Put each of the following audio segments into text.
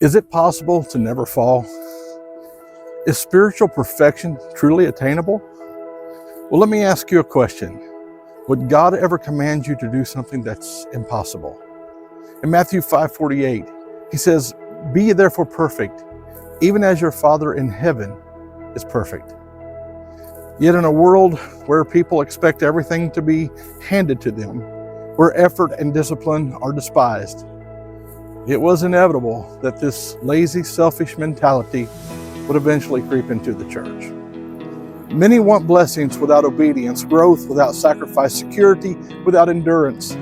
Is it possible to never fall? Is spiritual perfection truly attainable? Well, let me ask you a question. Would God ever command you to do something that's impossible? In Matthew 5:48, he says, "Be ye therefore perfect, even as your Father in heaven is perfect." Yet in a world where people expect everything to be handed to them, where effort and discipline are despised, it was inevitable that this lazy, selfish mentality would eventually creep into the church. Many want blessings without obedience, growth without sacrifice, security without endurance.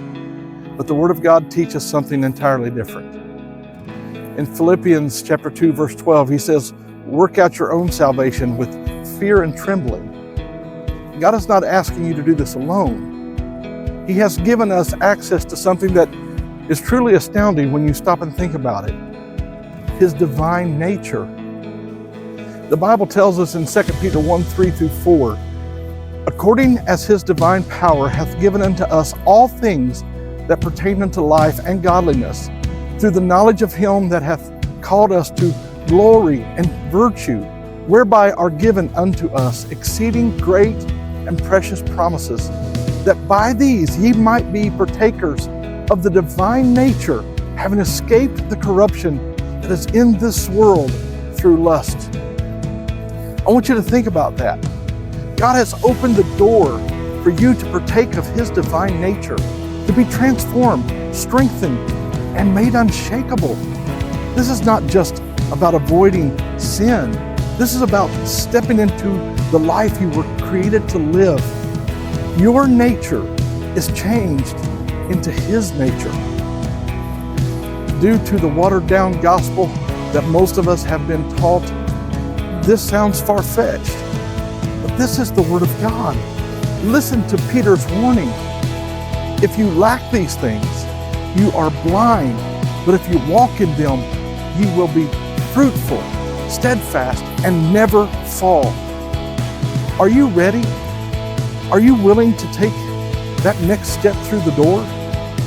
But the Word of God teaches something entirely different. In Philippians chapter 2, verse 12, he says, "Work out your own salvation with fear and trembling." God is not asking you to do this alone. He has given us access to something that is truly astounding when you stop and think about it. His divine nature. The Bible tells us in 2 Peter 1, 3-4, "According as his divine power hath given unto us all things that pertain unto life and godliness, through the knowledge of him that hath called us to glory and virtue, whereby are given unto us exceeding great and precious promises, that by these ye might be partakers of the divine nature, having escaped the corruption that is in this world through lust." I want you to think about that. God has opened the door for you to partake of his divine nature, to be transformed, strengthened, and made unshakable. This is not just about avoiding sin. This is about stepping into the life you were created to live. Your nature is changed into his nature. Due to the watered-down gospel that most of us have been taught, this sounds far-fetched, but this is the Word of God. Listen to Peter's warning. If you lack these things, you are blind, but if you walk in them, you will be fruitful, steadfast, and never fall. Are you ready? Are you willing to take that next step through the door?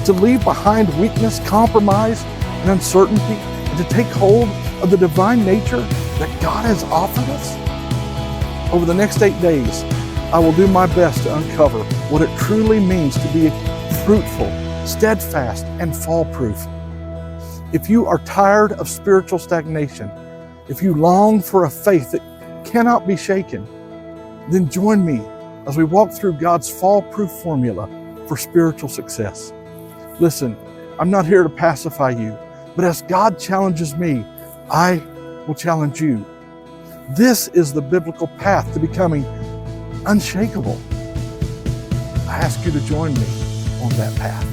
To leave behind weakness, compromise, and uncertainty, and to take hold of the divine nature that God has offered us? Over the next 8 days, I will do my best to uncover what it truly means to be fruitful, steadfast, and fall-proof. If you are tired of spiritual stagnation, if you long for a faith that cannot be shaken, then join me as we walk through God's fall-proof formula for spiritual success. Listen, I'm not here to pacify you, but as God challenges me, I will challenge you. This is the biblical path to becoming unshakable. I ask you to join me on that path.